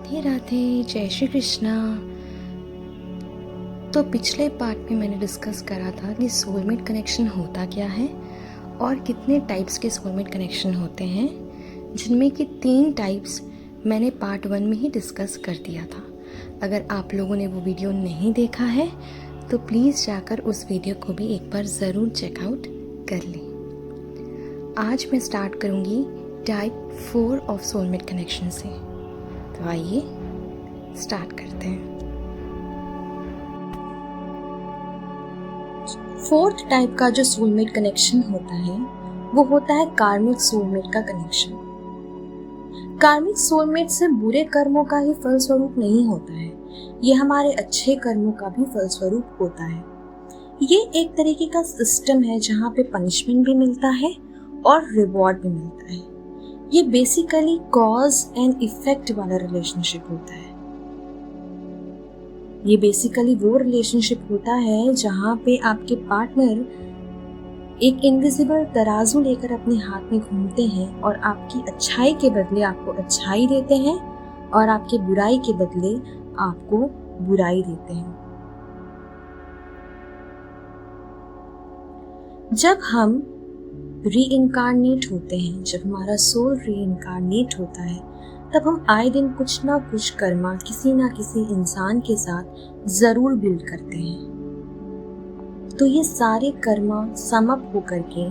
राधे राधे, जय श्री कृष्णा। तो पिछले पार्ट में मैंने डिस्कस करा था कि सोलमेट कनेक्शन होता क्या है और कितने टाइप्स के सोलमेट कनेक्शन होते हैं, जिनमें कि 3 टाइप्स मैंने पार्ट 1 में ही डिस्कस कर दिया था। अगर आप लोगों ने वो वीडियो नहीं देखा है तो प्लीज़ जाकर उस वीडियो को भी एक बार ज़रूर चेकआउट कर लें। आज मैं स्टार्ट करूँगी टाइप 4 ऑफ सोलमेट कनेक्शन से। तो आइए स्टार्ट करते हैं। 4th टाइप का जो सोलमेट कनेक्शन होता है वो होता है कार्मिक सोलमेट का कनेक्शन। कार्मिक सोलमेट से बुरे कर्मों का ही फलस्वरूप नहीं होता है, ये हमारे अच्छे कर्मों का भी फलस्वरूप होता है। ये एक तरीके का सिस्टम है जहाँ पे पनिशमेंट भी मिलता है और रिवॉर्ड भी मिलता है। ये बेसिकली कॉज एंड इफेक्ट वाला रिलेशनशिप होता है। ये बेसिकली वो रिलेशनशिप होता है जहाँ पे आपके पार्टनर एक इनविजिबल तराजू लेकर अपने हाथ में घूमते हैं और आपकी अच्छाई के बदले आपको अच्छाई देते हैं और आपके बुराई के बदले आपको बुराई देते हैं। जब हम रीइंकारनेट होते हैं, जब हमारा सोल रीइंकारनेट होता है, तब हम आए दिन कुछ ना कुछ कर्मा किसी ना किसी इंसान के साथ जरूर बिल्ड करते हैं। तो ये सारे कर्मा सम अप होकर के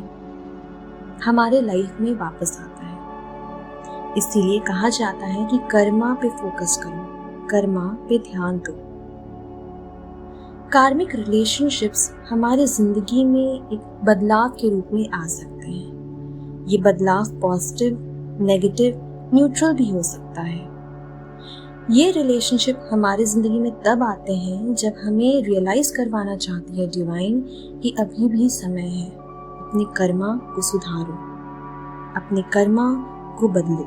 हमारे लाइफ में वापस आता है। इसीलिए कहा जाता है कि कर्मा पे फोकस करो, कर्मा पे ध्यान दो। कार्मिक रिलेशनशिप्स हमारे जिंदगी में एक बदलाव के रूप में आ सकते हैं। ये बदलाव पॉजिटिव, नेगेटिव, न्यूट्रल भी हो सकता है। ये रिलेशनशिप हमारी जिंदगी में तब आते हैं जब हमें रियलाइज करवाना चाहती है डिवाइन कि अभी भी समय है, अपने कर्मा को सुधारो, अपने कर्मा को बदलो।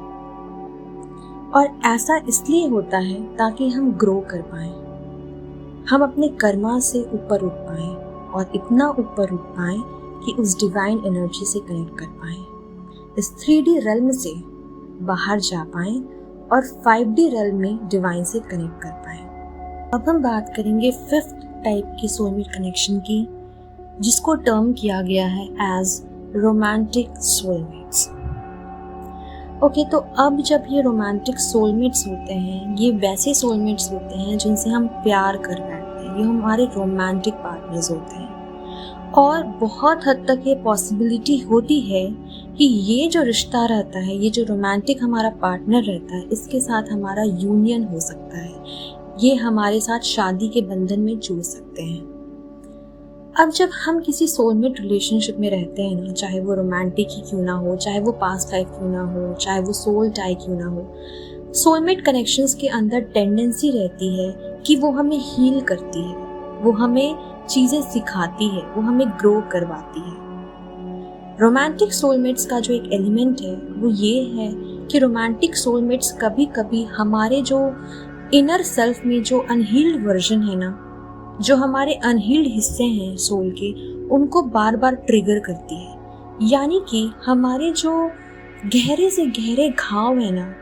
और ऐसा इसलिए होता है ताकि हम ग्रो कर पाएं, हम अपने कर्मा से ऊपर उठ पाएं और इतना ऊपर उठ पाएं कि उस डिवाइन एनर्जी से कनेक्ट कर पाएं, इस 3D रेल्म से बाहर जा पाएं और 5D रेल्म में डिवाइन से कनेक्ट कर पाएं। अब हम बात करेंगे 5th टाइप की सोलमेट कनेक्शन की, जिसको टर्म किया गया है एज रोमांटिक सोलमेट्स। ओके, तो अब जब ये रोमांटिक सोलमेट्स होते हैं, ये वैसे सोलमेट्स होते हैं जिनसे हम प्यार कर बैठते हैं, ये हमारे रोमांटिक पार्टनर्स होते हैं। और बहुत हद तक ये पॉसिबिलिटी होती है कि ये जो रिश्ता रहता है, ये जो रोमांटिक हमारा पार्टनर रहता है, इसके साथ हमारा यूनियन हो सकता है, ये हमारे साथ शादी के बंधन में जुड़ सकते हैं। अब जब हम किसी सोलमेट रिलेशनशिप में रहते हैं ना, चाहे वो रोमांटिक ही क्यों ना हो, चाहे वो पास्ट लाइफ क्यों ना हो, चाहे वो सोल टाई क्यों ना हो, सोलमेट कनेक्शंस के अंदर टेंडेंसी रहती है कि वो हमें हील करती है, वो हमें चीजें सिखाती है, वो हमें ग्रो करवाती है। रोमांटिक सोलमेट्स का जो एक एलिमेंट है वो ये है कि रोमांटिक सोलमेट्स कभी कभी हमारे जो इनर सेल्फ में जो अनहील्ड वर्जन है ना, जो हमारे अनहील्ड हिस्से हैं सोल के, उनको बार बार ट्रिगर करती है। यानी कि हमारे जो गहरे से गहरे घाव है ना,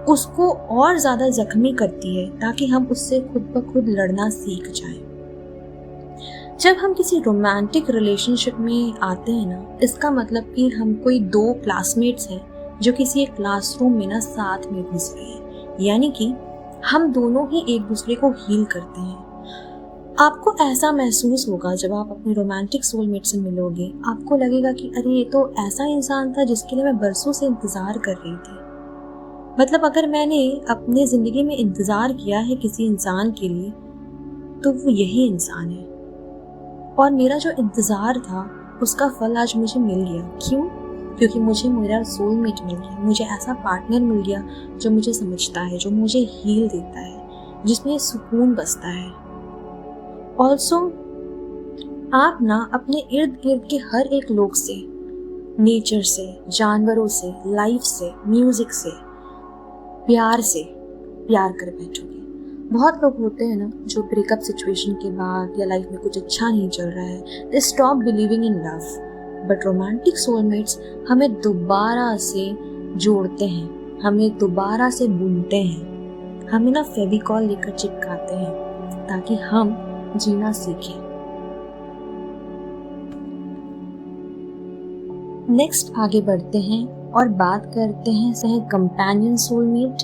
उसको और ज्यादा जख्मी करती है ताकि हम उससे खुद ब खुद लड़ना सीख जाएं। जब हम किसी रोमांटिक रिलेशनशिप में आते हैं ना, इसका मतलब कि हम कोई 2 क्लासमेट्स हैं जो किसी एक क्लासरूम में ना साथ में घुस रहे हैं, यानी कि हम दोनों ही एक दूसरे को हील करते हैं। आपको ऐसा महसूस होगा जब आप अपने रोमांटिक सोलमेट से मिलोगे, आपको लगेगा कि अरे ये तो ऐसा इंसान था जिसके लिए मैं बरसों से इंतजार कर रही थी। मतलब अगर मैंने अपने जिंदगी में इंतजार किया है किसी इंसान के लिए, तो वो यही इंसान है। और मेरा जो इंतजार था उसका फल आज मुझे मिल गया। क्यों? क्योंकि मुझे मेरा सोलमेट मिल गया, मुझे ऐसा पार्टनर मिल गया जो मुझे समझता है, जो मुझे हील देता है, जिसमें सुकून बसता है। ऑल्सो आप ना अपने इर्द गिर्द के हर एक लोग से, नेचर से, जानवरों से, लाइफ से, म्यूजिक से, प्यार कर बैठोगे। बहुत लोग होते हैं ना जो ब्रेकअप सिचुएशन के बाद या लाइफ में कुछ अच्छा नहीं चल रहा है, they stop believing in love. But romantic soulmates हमें दोबारा से जोड़ते हैं, हमें दोबारा से बुनते हैं, हमें ना फेविकॉल लेकर चिपकाते हैं ताकि हम जीना सीखें। नेक्स्ट आगे बढ़ते हैं और बात करते हैं सह companion soulmate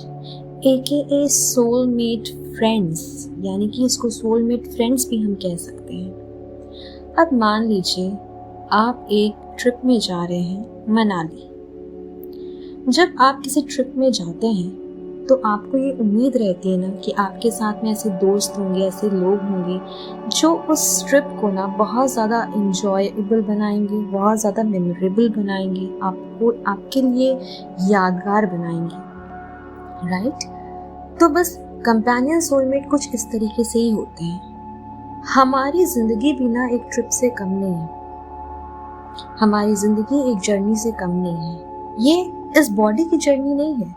AKA soulmate friends, यानी कि इसको सोलमेट फ्रेंड्स भी हम कह सकते हैं। अब मान लीजिए आप एक ट्रिप में जा रहे हैं मनाली। जब आप किसी ट्रिप में जाते हैं तो आपको ये उम्मीद रहती है ना कि आपके साथ में ऐसे दोस्त होंगे, ऐसे लोग होंगे जो उस ट्रिप को ना बहुत ज़्यादा इंजॉयबल बनाएंगे, बहुत ज़्यादा मेमोरेबल बनाएंगे, आपको आपके लिए यादगार बनाएंगे, राइट? तो बस कंपेनियन सोलमेट कुछ इस तरीके से ही होते हैं। हमारी ज़िंदगी भी ना एक ट्रिप से कम नहीं है, हमारी ज़िंदगी एक जर्नी से कम नहीं है। ये इस बॉडी की जर्नी नहीं है,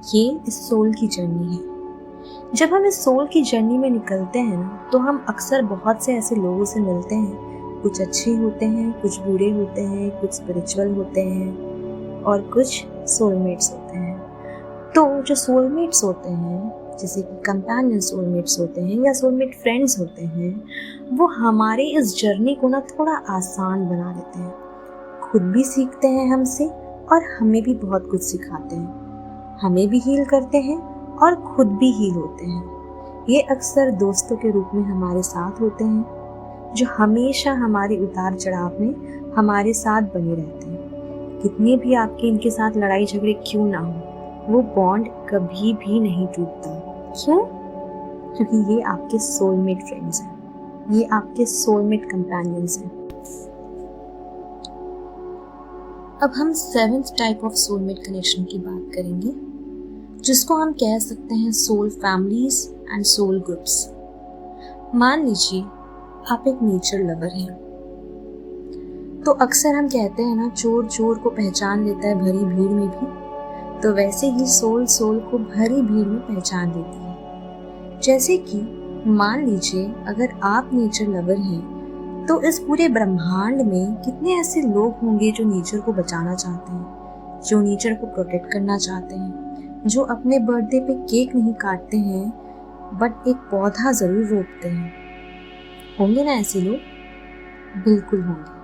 ये इस सोल की जर्नी है। जब हम इस सोल की जर्नी में निकलते हैं ना, तो हम अक्सर बहुत से ऐसे लोगों से मिलते हैं। कुछ अच्छे होते हैं, कुछ बुरे होते हैं, कुछ स्पिरिचुअल होते हैं और कुछ सोलमेट्स होते हैं। तो जो सोलमेट्स होते हैं, जैसे कि कंपेनियन सोलमेट्स होते हैं या सोलमेट फ्रेंड्स होते हैं, वो हमारे इस जर्नी को ना थोड़ा आसान बना देते हैं। खुद भी सीखते हैं हमसे और हमें भी बहुत कुछ सिखाते हैं। हमें भी हील करते हैं और खुद भी हील होते हैं। ये अक्सर दोस्तों के रूप में हमारे साथ होते हैं, जो हमेशा हमारे उतार चढ़ाव में हमारे साथ बने रहते हैं। कितने भी आपके इनके साथ लड़ाई झगड़े क्यों ना हो, वो बॉन्ड कभी भी नहीं टूटता। क्यों? क्योंकि ये आपके सोलमेट फ्रेंड्स हैं, ये आपके सोलमेट कंपेनियंस हैं। अब हम 7th type of soulmate connection की बात करेंगे, जिसको हम कह सकते हैं soul families and soul groups. मान लीजिए आप एक नेचर लवर हैं, तो अक्सर हम कहते हैं ना, चोर चोर को पहचान लेता है भरी भीड़ में भी। तो वैसे ही सोल सोल को भरी भीड़ में पहचान लेती है। जैसे कि मान लीजिए अगर आप नेचर लवर हैं, तो इस पूरे ब्रह्मांड में कितने ऐसे लोग होंगे जो नेचर को बचाना चाहते हैं, जो नेचर को प्रोटेक्ट करना चाहते हैं, जो अपने बर्थडे पे केक नहीं काटते हैं बट एक पौधा जरूर रोपते हैं। होंगे ना ऐसे लोग? बिल्कुल होंगे।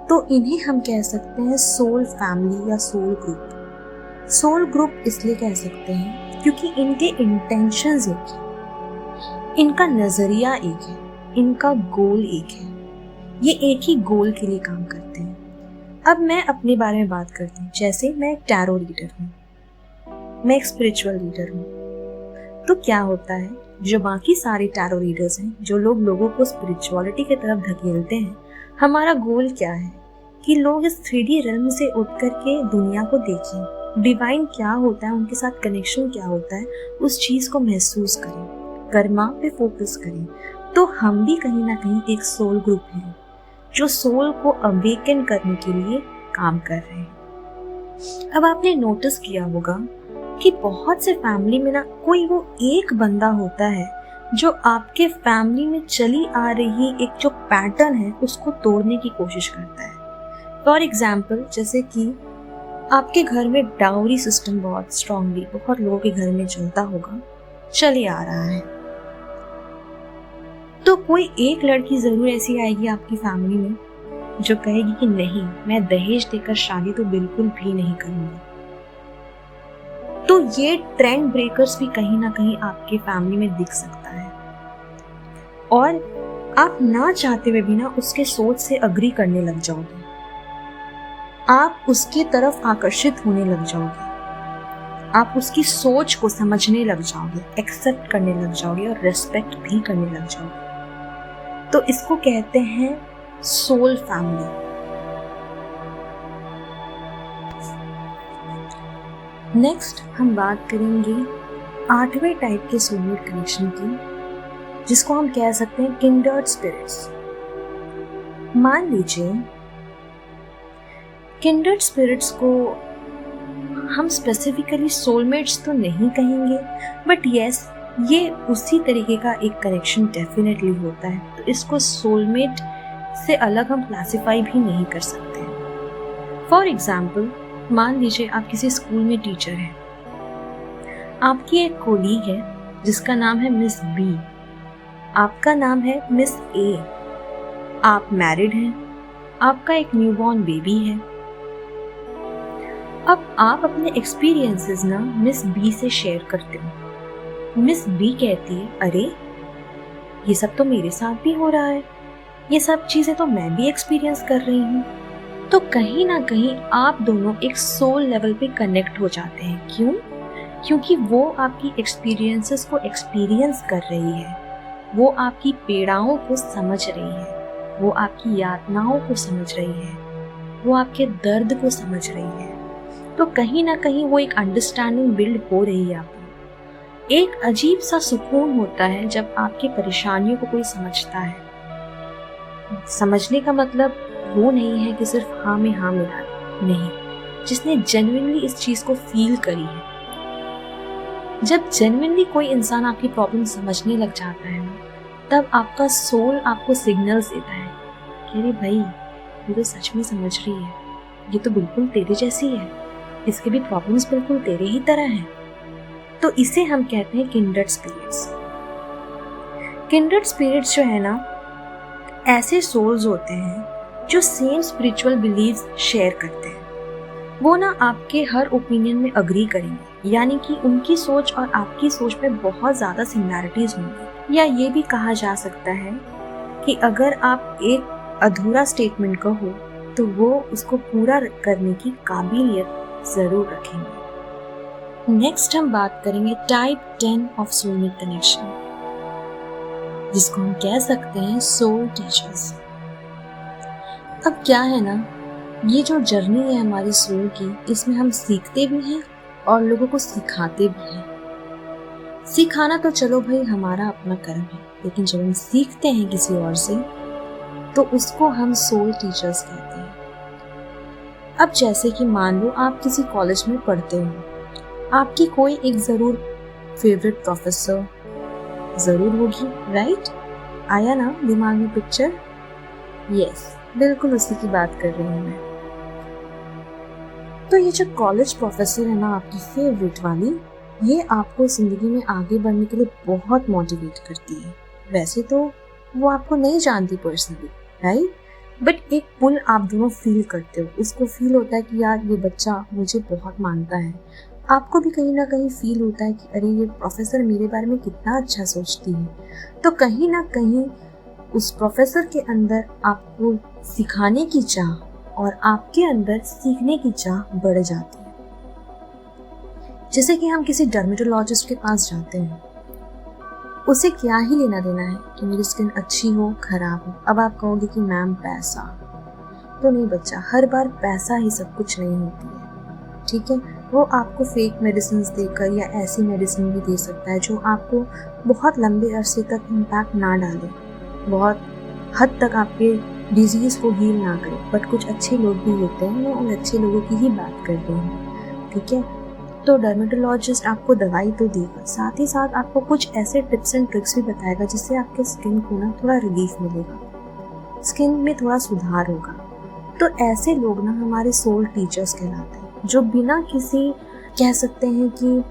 तो इन्हें हम कह सकते हैं सोल फैमिली या सोल ग्रुप। सोल ग्रुप इसलिए कह सकते हैं क्योंकि इनके इंटेंशंस एक है, इनका नजरिया एक है, इनका गोल एक है। ये एक ही गोल के लिए काम करते हैं। अब मैं अपने बारे में बात करती हूँ। जैसे मैं एक टैरो रीडर हूँ, मैं एक स्पिरिचुअल रीडर हूँ। तो क्या होता है, जो बाकी सारे टैरो रीडर्स हैं, जो लोग लोगों को स्पिरिचुअलिटी की तरफ धकेलते हैं, हमारा गोल क्या है कि लोग इस 3D रिल्म से उठ करके दुनिया को देखें, डिवाइन क्या होता है, उनके साथ कनेक्शन क्या होता है, उस चीज को महसूस करें, कर्मा पे फोकस करें। तो हम भी कहीं ना कहीं एक सोल ग्रुप हैं, जो सोल को अवेकन करने के लिए काम कर रहे हैं। अब आपने नोटिस किया होगा कि बहुत से फैमिली में ना कोई वो एक बंदा होता है जो आपके फैमिली में चली आ रही एक जो पैटर्न है उसको तोड़ने की कोशिश करता है। फॉर एग्जाम्पल, जैसे कि आपके घर में डाउरी सिस्टम बहुत स्ट्रांगली बहुत लोगों के घर में चलता होगा, चले आ रहा है। तो कोई एक लड़की जरूर ऐसी आएगी आपकी फैमिली में जो कहेगी कि नहीं, मैं दहेज देकर शादी तो बिल्कुल भी नहीं करूंगी। तो ये ट्रेंड ब्रेकर्स भी कहीं ना कहीं आपके फैमिली में दिख सकता है और आप ना चाहते हुए भी ना उसके सोच से अग्री करने लग जाओगे, आप उसकी तरफ आकर्षित होने लग जाओगे, आप उसकी सोच को समझने लग जाओगे, एक्सेप्ट करने लग जाओगे और रेस्पेक्ट भी करने लग जाओगे। तो इसको कहते हैं सोल फैमिली। नेक्स्ट हम बात करेंगे 8वें टाइप के सोलमेट कनेक्शन की, जिसको हम कह सकते हैं किंडर्ड स्पिरिट्स। मान लीजिए किंडर्ड स्पिरिट्स को हम स्पेसिफिकली सोलमेट्स तो नहीं कहेंगे, बट यस, ये उसी तरीके का एक कनेक्शन डेफिनेटली होता है। तो इसको सोलमेट से अलग हम क्लासिफाई भी नहीं कर सकते। फॉर एग्जाम्पल, मान लीजिए आप किसी स्कूल में टीचर हैं। आपकी एक कोलीग है जिसका नाम है मिस बी, आपका नाम है मिस ए, आप मैरिड हैं, आपका एक न्यूबॉर्न बेबी है। अब आप अपने एक्सपीरियंसेस ना मिस बी से शेयर करते हो। मिस बी कहती है, अरे ये सब तो मेरे साथ भी हो रहा है, ये सब चीजें तो मैं भी एक्सपीरियंस कर रही हूँ। तो कहीं ना कहीं आप दोनों एक सोल लेवल पे कनेक्ट हो जाते हैं। क्यों? क्योंकि वो आपकी एक्सपीरियंसेस को एक्सपीरियंस कर रही है, वो आपकी पीड़ाओं को समझ रही है, वो आपकी यातनाओं को समझ रही है, वो आपके दर्द को समझ रही है। तो कहीं ना कहीं वो एक अंडरस्टैंडिंग बिल्ड हो रही है आपको। एक अजीब सा सुकून होता है जब आपकी परेशानियों को कोई समझता है। समझने का मतलब वो नहीं है कि सिर्फ हाँ में हाँ मिला, नहीं, जिसने जेन्युइनली इस चीज को फील करी है। जब जेन्युइनली कोई इंसान आपकी प्रॉब्लम समझने लग जाता है ना, तब आपका सोल आपको सिग्नल्स देता है कि अरे भाई, ये तो सच में समझ रही है, ये तो बिल्कुल तेरे जैसी है, इसके भी प्रॉब्लम्स बिल्कुल तेरे ही तरह हैं। तो इसे हम कहते हैं किंडर्ड स्पिरिट्स। किंडर्ड स्पिरिट्स जो है ना, ऐसे सोल्स होते हैं जो सेम स्पिरिचुअल बिलीव्स शेयर करते हैं। वो ना आपके हर ओपिनियन में अग्री करेंगे, यानी कि उनकी सोच और आपकी सोच में बहुत ज़्यादा सिमिलैरिटीज होंगी। या ये भी कहा जा सकता है कि अगर आप एक अधूरा स्टेटमेंट कहो तो वो उसको पूरा करने की काबिलियत ज़रूर रखेंगे। नेक्स्ट हम बात करेंगे टाइप 10 ऑफ सोलमेट कनेक्शन, जिसको हम कह सकते हैं सोल टीचर्स। अब क्या है ना, ये जो जर्नी है हमारी सोल की, इसमें हम सीखते भी हैं और लोगों को सिखाते भी हैं। सिखाना तो चलो भाई हमारा अपना कर्म है, लेकिन जब हम सीखते हैं किसी और से तो उसको हम सोल टीचर्स कहते हैं। अब जैसे कि मान लो आप किसी कॉलेज में पढ़ते हो, आपकी कोई एक ज़रूर फेवरेट प्रोफेसर ज़रूर होगी, राइट? आया ना दिमाग में पिक्चर? यस, बिल्कुल उसी की बात कर रही हूँ मैं। तो ये जो कॉलेज प्रोफेसर है ना, आपकी फेवरेट वाली, ये आपको ज़िंदगी में आगे बढ़ने के लिए बहुत मोटिवेट करती है। वैसे तो वो आपको नहीं जानती पर्सनली, राइट? बट एक पुल आप दोनों फील करते हो, उसको फील होता है कि यार ये बच्चा मुझे बहुत मानता है। आपको भी कहीं ना कहीं फील होता है कि अरे ये प्रोफेसर मेरे बारे में कितना अच्छा सोचती है। तो कहीं ना कहीं उस प्रोफेसर के अंदर आपको सिखाने की चाह और आपके अंदर सीखने की चाह बढ़ जाती है। जैसे कि हम किसी डर्मेटोलॉजिस्ट के पास जाते हैं, उसे क्या ही लेना देना है कि मेरी स्किन अच्छी हो खराब हो। अब आप कहोगे कि मैम पैसा, तो नहीं बच्चा, हर बार पैसा ही सब कुछ नहीं होती है, ठीक है? वो आपको फेक मेडिसिन देकर या ऐसी मेडिसिन भी दे सकता है जो आपको बहुत लंबे अरसे तक इम्पैक्ट ना डाले, बहुत हद तक आपके डिजीज़ को हील ना करे। बट कुछ अच्छे लोग भी होते हैं, मैं उन अच्छे लोगों की ही बात कर रही हूँ, ठीक है? तो डर्मेटोलॉजिस्ट आपको दवाई तो देगा, साथ ही साथ आपको कुछ ऐसे टिप्स एंड ट्रिक्स भी बताएगा जिससे आपके स्किन को ना थोड़ा रिलीफ मिलेगा, स्किन में थोड़ा सुधार होगा। तो ऐसे लोग ना हमारे सोल टीचर्स कहलाते हैं, जो बिना किसी, कह सकते हैं कि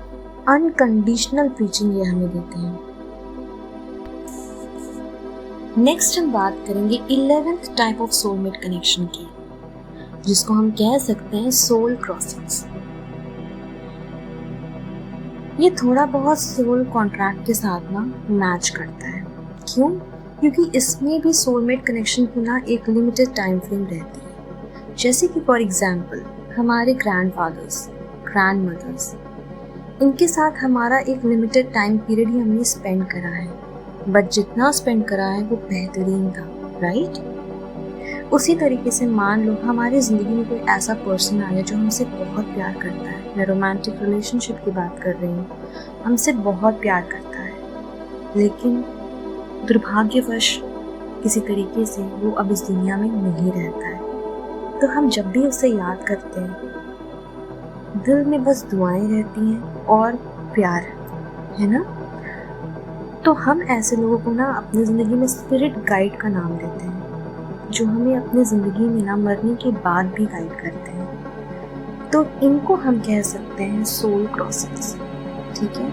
अनकंडीशनल प्रीचिंग ये हमें देते हैं। नेक्स्ट हम बात करेंगे 11th type of soulmate connection की, जिसको हम कह सकते हैं सोल क्रॉसिंग्स। ये थोड़ा बहुत सोल कॉन्ट्रैक्ट के साथ ना मैच करता है। क्यों? क्योंकि इसमें भी सोलमेट कनेक्शन की ना एक लिमिटेड टाइम फ्रेम रहती है। जैसे कि फॉर एग्जांपल हमारे ग्रैंडफादर्स, ग्रैंडमदर्स, इनके साथ हमारा एक लिमिटेड टाइम पीरियड ही हमने स्पेंड करा है, बट जितना स्पेंड करा है वो बेहतरीन था, राइट? उसी तरीके से मान लो हमारी ज़िंदगी में कोई ऐसा पर्सन आया जो हमसे बहुत प्यार करता है, मैं रोमांटिक रिलेशनशिप की बात कर रही हूँ, हमसे बहुत प्यार करता है, लेकिन दुर्भाग्यवश किसी तरीके से वो अब इस दुनिया में नहीं रहता है। तो हम जब भी उसे याद करते हैं, दिल में बस दुआएं रहती हैं और प्यार, है ना? तो हम ऐसे लोगों को ना अपनी ज़िंदगी में स्पिरिट गाइड का नाम देते हैं, जो हमें अपनी ज़िंदगी में ना मरने के बाद भी गाइड करते हैं। तो इनको हम कह सकते हैं सोल क्रॉसिंग्स, ठीक है।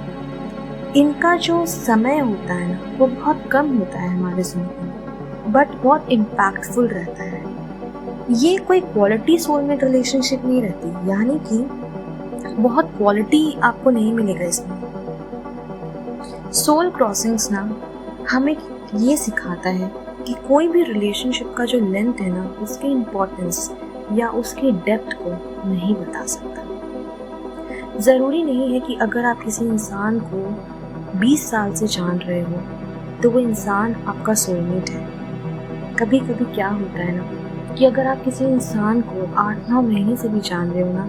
इनका जो समय होता है ना वो बहुत कम होता है हमारे ज़िंदगी में, बट बहुत इम्पैक्टफुल रहता है। ये कोई क्वालिटी सोलमेट रिलेशनशिप नहीं रहती, यानी कि बहुत क्वालिटी आपको नहीं मिलेगा इसमें। सोल क्रॉसिंग्स ना हमें ये सिखाता है कि कोई भी रिलेशनशिप का जो लेंथ है ना उसकी इम्पोर्टेंस या उसकी डेप्थ को नहीं बता सकता। ज़रूरी नहीं है कि अगर आप किसी इंसान को 20 साल से जान रहे हो तो वो इंसान आपका सोलमेट है। कभी कभी क्या होता है ना कि अगर आप किसी इंसान को 8-9 महीने से भी जान रहे हो ना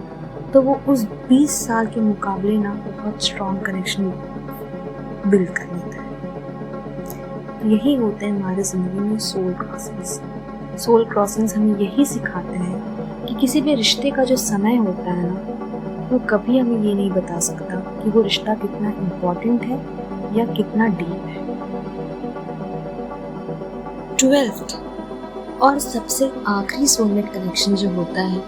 तो वो उस 20 साल के मुकाबले ना बहुत स्ट्रॉन्ग कनेक्शन बिल्ड कर लेता है। यही होते हैं हमारे ज़िंदगी में सोल क्रॉसिंग्स। सोल क्रॉसिंग्स हमें यही सिखाते हैं कि किसी भी रिश्ते का जो समय होता है ना वो कभी हमें ये नहीं बता सकता कि वो रिश्ता कितना इम्पोर्टेंट है या कितना डीप है। 12th और सबसे आखिरी सोलमेट कनेक्शन जो होता है,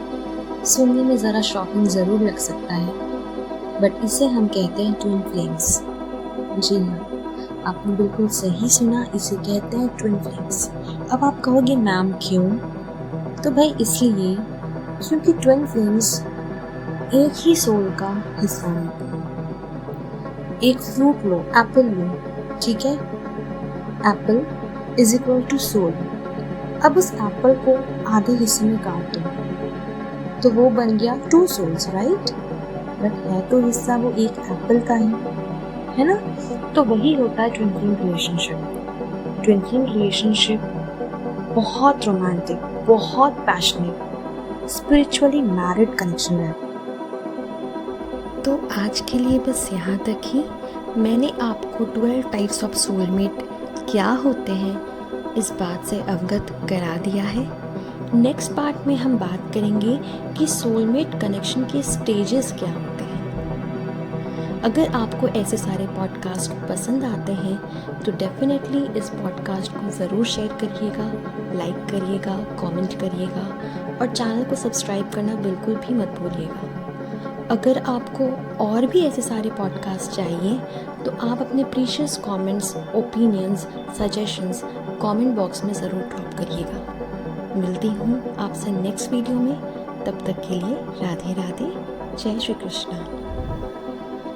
सुनने में ज़रा शॉकिंग ज़रूर लग सकता है, बट इसे हम कहते हैं ट्विन फ्लेम्स। जी हाँ, आपने बिल्कुल सही सुना, इसे कहते हैं ट्विन फ्लेम्स। अब आप कहोगे मैम क्यों? तो भाई इसलिए क्योंकि ट्विन फ्लेम्स एक ही सोल का हिस्सा होते हैं। एक फ्रूट लो, एप्पल लो, ठीक है। Apple is equal to soul. अब उस एप्पल को आधे हिस्से में काट दो तो वो बन गया 2 सोल्स, राइट। बट है तो हिस्सा वो एक एप्पल का ही, है ना। तो वही होता है twin flame relationship. Twin flame relationship बहुत रोमांटिक, बहुत पैशनेट, स्पिरिचुअली मैरिड कनेक्शन है। तो आज के लिए बस यहाँ तक ही। मैंने आपको 12 टाइप्स ऑफ सोलमेट क्या होते हैं इस बात से अवगत करा दिया है। नेक्स्ट पार्ट में हम बात करेंगे कि सोलमेट कनेक्शन के स्टेजेस क्या होते हैं। अगर आपको ऐसे सारे पॉडकास्ट पसंद आते हैं तो डेफिनेटली इस पॉडकास्ट को ज़रूर शेयर करिएगा, लाइक करिएगा, कमेंट करिएगा और चैनल को सब्सक्राइब करना बिल्कुल भी मत भूलिएगा। अगर आपको और भी ऐसे सारे पॉडकास्ट चाहिए तो आप अपने precious comments, opinions, suggestions comment box में ज़रूर ड्रॉप करिएगा। मिलती हूँ आपसे नेक्स्ट वीडियो में, तब तक के लिए राधे राधे, जय श्री कृष्णा।